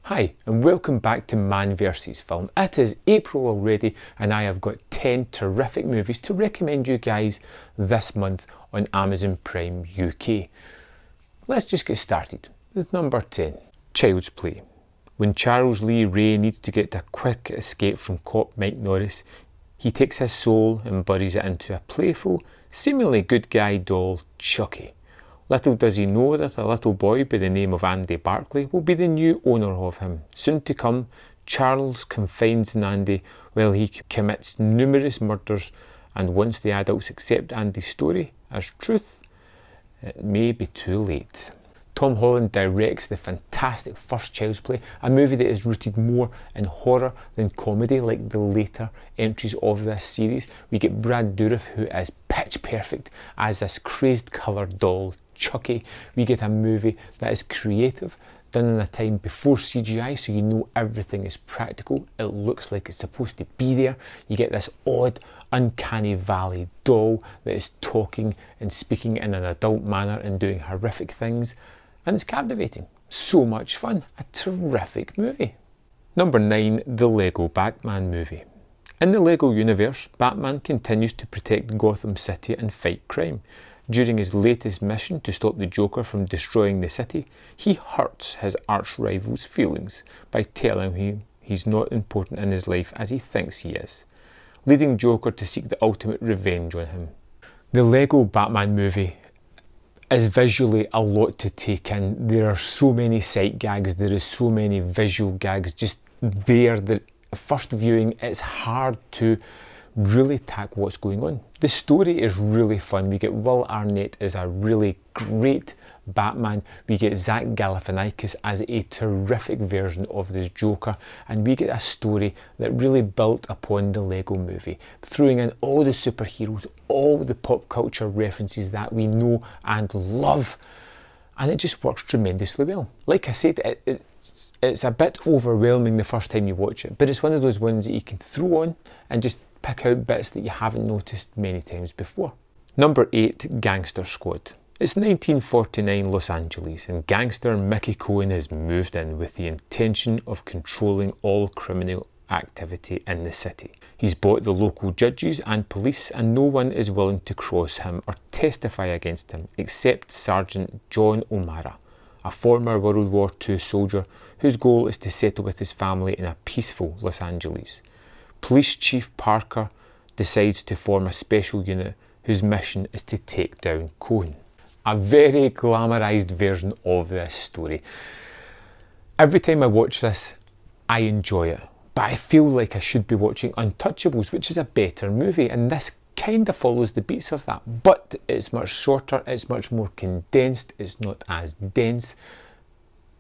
Hi and welcome back to Man vs Film. It is April already and I have got 10 terrific movies to recommend you guys this month on Amazon Prime UK. Let's just get started with number 10. Child's Play. When Charles Lee Ray needs to get a quick escape from cop Mike Norris, he takes his soul and buries it into a playful, seemingly good guy doll, Chucky. Little does he know that a little boy by the name of Andy Barclay will be the new owner of him. Soon to come, Charles confides in Andy while he commits numerous murders, and once the adults accept Andy's story as truth, it may be too late. Tom Holland directs the fantastic first Child's Play, a movie that is rooted more in horror than comedy like the later entries of this series. We get Brad Dourif, who is pitch perfect as this crazed coloured doll, Chucky. We get a movie that is creative, done in a time before CGI, so you know everything is practical. It looks like it's supposed to be there. You get this odd, uncanny valley doll that is talking and speaking in an adult manner and doing horrific things, and it's captivating. So much fun. A terrific movie. Number 9, the Lego Batman movie. In the Lego universe, Batman continues to protect Gotham City and fight crime. During his latest mission to stop the Joker from destroying the city, he hurts his arch-rival's feelings by telling him he's not important in his life as he thinks he is, leading Joker to seek the ultimate revenge on him. The Lego Batman movie is visually a lot to take in. There are so many sight gags, there is so many visual gags just there that first viewing it's hard to really tackle what's going on. The story is really fun. We get Will Arnett as a really great Batman. We get Zach Galifianakis as a terrific version of this Joker, and we get a story that really built upon the Lego movie, throwing in all the superheroes, all the pop culture references that we know and love, and it just works tremendously well. Like I said, it's a bit overwhelming the first time you watch it, but it's one of those ones that you can throw on and just pick out bits that you haven't noticed many times before. Number 8, Gangster Squad. It's 1949 Los Angeles, and gangster Mickey Cohen has moved in with the intention of controlling all criminal activity in the city. He's bought the local judges and police, and no one is willing to cross him or testify against him except Sergeant John O'Mara, a former World War II soldier whose goal is to settle with his family in a peaceful Los Angeles. Police Chief Parker decides to form a special unit whose mission is to take down Cohen. A very glamorised version of this story. Every time I watch this, I enjoy it, but I feel like I should be watching Untouchables, which is a better movie, and this kind of follows the beats of that, but it's much shorter, it's much more condensed, it's not as dense,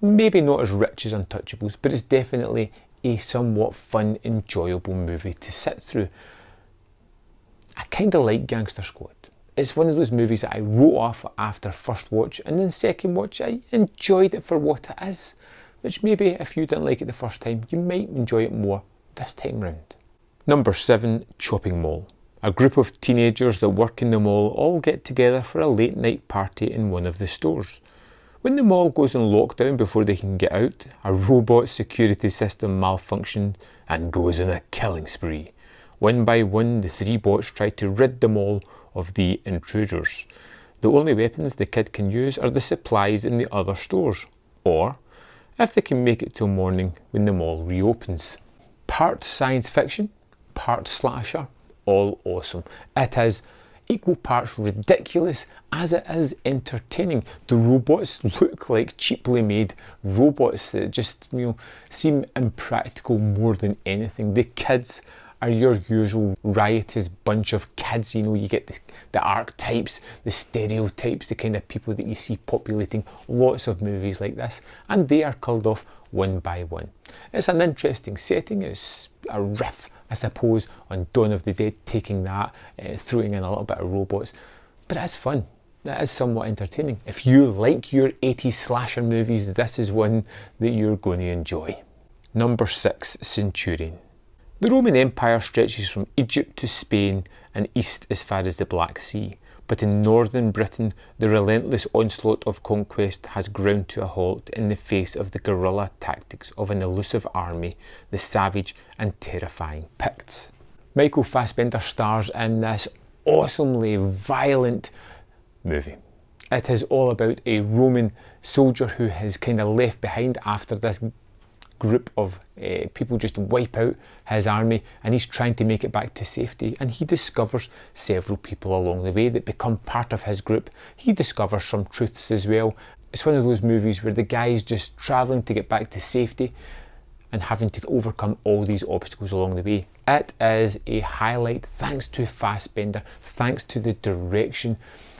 maybe not as rich as Untouchables, but it's definitely a somewhat fun, enjoyable movie to sit through. I kind of like Gangster Squad. It's one of those movies that I wrote off after first watch, and then second watch I enjoyed it for what it is, which maybe if you didn't like it the first time, you might enjoy it more this time round. Number 7, Chopping Mall. A group of teenagers that work in the mall all get together for a late night party in one of the stores. When the mall goes on lockdown before they can get out, a robot security system malfunctions and goes on a killing spree. One by one, the 3 bots try to rid the mall of the intruders. The only weapons the kid can use are the supplies in the other stores, or if they can make it till morning when the mall reopens. Part science fiction, part slasher, all awesome. It is equal parts ridiculous as it is entertaining. The robots look like cheaply made robots that just, seem impractical more than anything. The kids are your usual riotous bunch of kids. You get the archetypes, the stereotypes, the kind of people that you see populating lots of movies like this, and they are killed off one by one. It's an interesting setting. It's a riff, I suppose, on Dawn of the Dead, taking that, throwing in a little bit of robots, but it's fun. That is somewhat entertaining. If you like your 80s slasher movies, this is one that you're going to enjoy. Number 6, Centurion. The Roman Empire stretches from Egypt to Spain and east as far as the Black Sea. but in northern Britain the relentless onslaught of conquest has ground to a halt in the face of the guerrilla tactics of an elusive army, the savage and terrifying Picts. Michael Fassbender stars in this awesomely violent movie. It is all about a Roman soldier who is kind of left behind after this group of people just wipe out his army, and he's trying to make it back to safety, and he discovers several people along the way that become part of his group. He discovers some truths as well. It's one of those movies where the guy's just travelling to get back to safety and having to overcome all these obstacles along the way. It is a highlight thanks to Fassbender, thanks to the direction.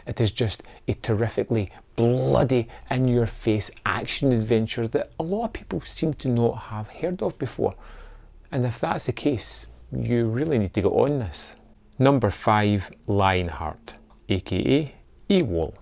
It is just a terrifically bloody, in-your-face action adventure that a lot of people seem to not have heard of before. And if that's the case, you really need to get on this. Number 5, Lionheart, aka A.W.O.L.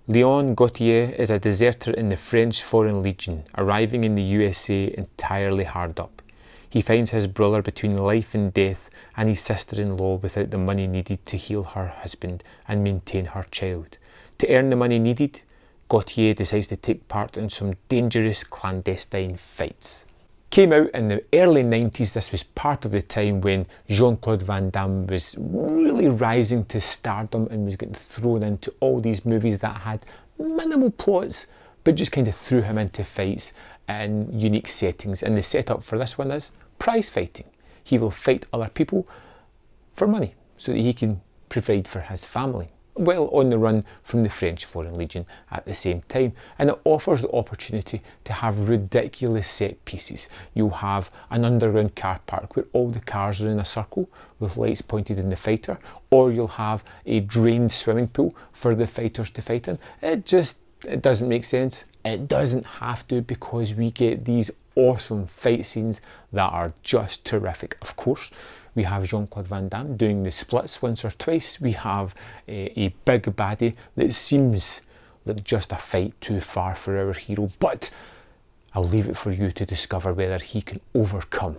Leon Gautier is a deserter in the French Foreign Legion, arriving in the USA entirely hard up. He finds his brother between life and death and his sister-in-law without the money needed to heal her husband and maintain her child. To earn the money needed, Gautier decides to take part in some dangerous clandestine fights. Came out in the early 90s, this was part of the time when Jean-Claude Van Damme was really rising to stardom and was getting thrown into all these movies that had minimal plots, but just kind of threw him into fights in unique settings. And the setup for this one is prize fighting. He will fight other people for money so that he can provide for his family, well on the run from the French Foreign Legion at the same time. And it offers the opportunity to have ridiculous set pieces. You'll have an underground car park where all the cars are in a circle with lights pointed in the fighter, or you'll have a drained swimming pool for the fighters to fight in. It doesn't make sense. It doesn't have to, because we get these awesome fight scenes that are just terrific. Of course, we have Jean-Claude Van Damme doing the splits once or twice. We have a big baddie that seems like just a fight too far for our hero, but I'll leave it for you to discover whether he can overcome.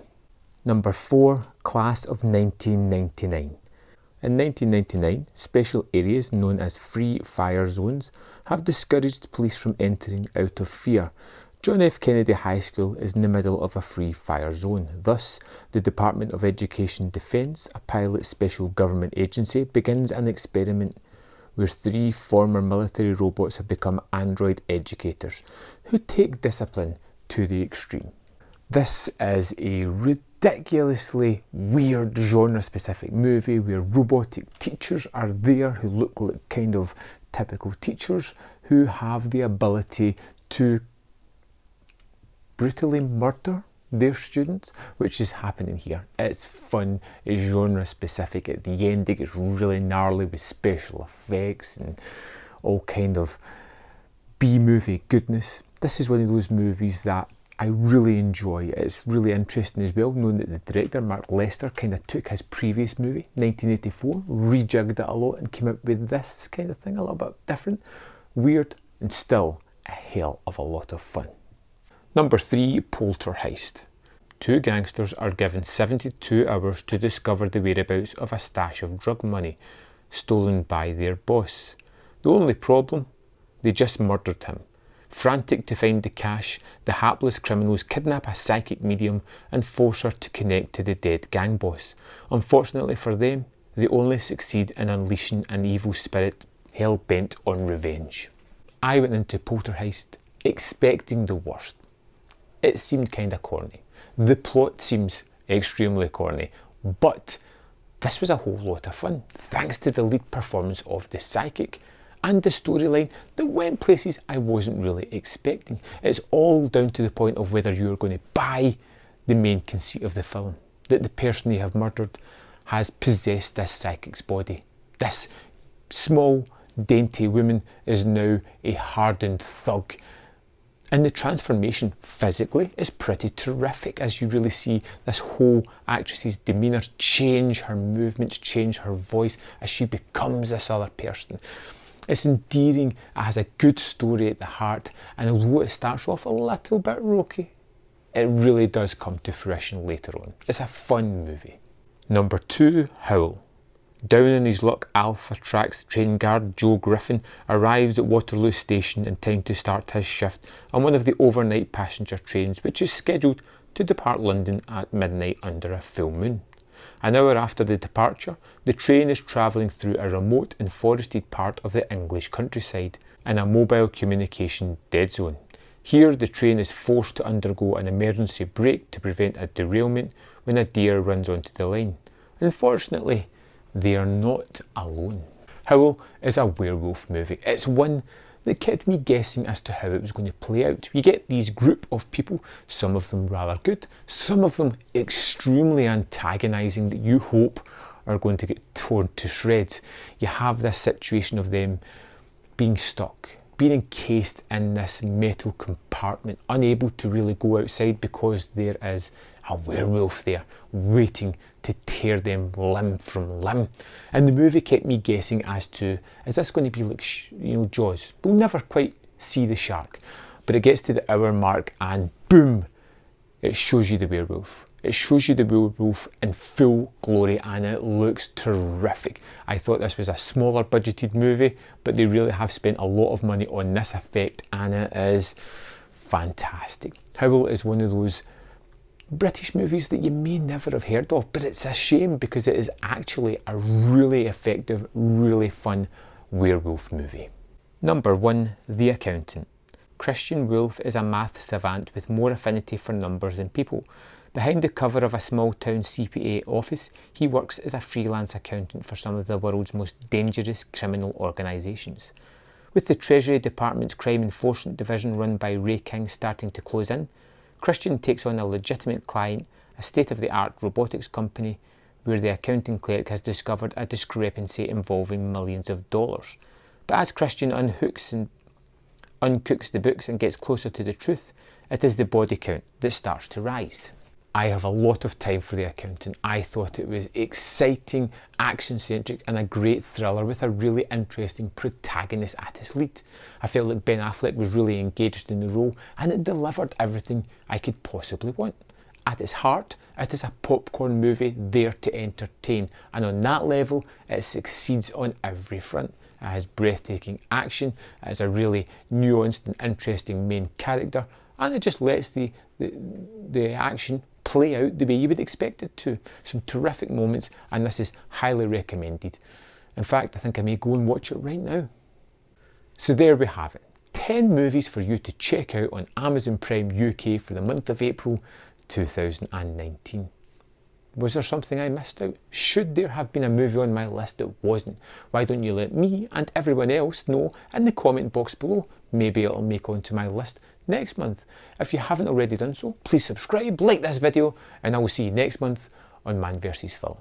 Number 4, Class of 1999. In 1999, special areas known as free fire zones have discouraged police from entering out of fear. John F. Kennedy High School is in the middle of a free fire zone. Thus, the Department of Education Defence, a pilot special government agency, begins an experiment where 3 former military robots have become android educators who take discipline to the extreme. This is a ridiculously weird genre-specific movie where robotic teachers are there who look like kind of typical teachers who have the ability to brutally murder their students, which is happening here. It's fun, it's genre-specific. At the end it gets really gnarly with special effects and all kind of B-movie goodness. This is one of those movies that I really enjoy. It's really interesting as well, knowing that the director, Mark Lester, kind of took his previous movie, 1984, rejigged it a lot and came up with this kind of thing, a little bit different, weird, and still a hell of a lot of fun. Number 3, Poltergeist. 2 gangsters are given 72 hours to discover the whereabouts of a stash of drug money stolen by their boss. The only problem? They just murdered him. Frantic to find the cash, the hapless criminals kidnap a psychic medium and force her to connect to the dead gang boss. Unfortunately for them, they only succeed in unleashing an evil spirit hell-bent on revenge. I went into Poltergeist expecting the worst. It seemed kind of corny. The plot seems extremely corny, but this was a whole lot of fun, thanks to the lead performance of the psychic and the storyline that went places I wasn't really expecting. It's all down to the point of whether you're going to buy the main conceit of the film, that the person they have murdered has possessed this psychic's body. This small, dainty woman is now a hardened thug. And the transformation physically is pretty terrific, as you really see this whole actress's demeanour change, her movements change, her voice as she becomes this other person. It's endearing, it has a good story at the heart, and although it starts off a little bit rocky, it really does come to fruition later on. It's a fun movie. Number 2, Howl. Down on his luck, Alpha Track's train guard, Joe Griffin, arrives at Waterloo Station in time to start his shift on one of the overnight passenger trains, which is scheduled to depart London at midnight under a full moon. An hour after the departure, the train is travelling through a remote and forested part of the English countryside in a mobile communication dead zone. Here, the train is forced to undergo an emergency brake to prevent a derailment when a deer runs onto the line. Unfortunately, they are not alone. Howl is a werewolf movie. It's one that kept me guessing as to how it was going to play out. You get these group of people, some of them rather good, some of them extremely antagonising that you hope are going to get torn to shreds. You have this situation of them being stuck, being encased in this metal compartment, unable to really go outside because there is a werewolf there waiting to tear them limb from limb. And the movie kept me guessing as to, is this going to be like Jaws? We'll never quite see the shark, but it gets to the hour mark and boom, it shows you the werewolf. It shows you the werewolf in full glory and it looks terrific. I thought this was a smaller budgeted movie, but they really have spent a lot of money on this effect and it is fantastic. Howl is one of those British movies that you may never have heard of, but it's a shame because it is actually a really effective, really fun werewolf movie. Number 1, The Accountant. Christian Wolfe is a math savant with more affinity for numbers than people. Behind the cover of a small-town CPA office, he works as a freelance accountant for some of the world's most dangerous criminal organisations. With the Treasury Department's Crime Enforcement Division run by Ray King starting to close in, Christian takes on a legitimate client, a state-of-the-art robotics company, where the accounting clerk has discovered a discrepancy involving millions of dollars. But as Christian uncooks the books and gets closer to the truth, it is the body count that starts to rise. I have a lot of time for The Accountant. I thought it was exciting, action-centric and a great thriller with a really interesting protagonist at its lead. I felt like Ben Affleck was really engaged in the role and it delivered everything I could possibly want. At its heart, it is a popcorn movie there to entertain, and on that level it succeeds on every front. It has breathtaking action, it has a really nuanced and interesting main character, and it just lets the action play out the way you would expect it to. Some terrific moments, and this is highly recommended. In fact, I think I may go and watch it right now. So there we have it. 10 movies for you to check out on Amazon Prime UK for the month of April 2019. Was there something I missed out? Should there have been a movie on my list that wasn't? Why don't you let me and everyone else know in the comment box below? Maybe it'll make onto my list next month. If you haven't already done so, please subscribe, like this video, and I will see you next month on Man vs Film.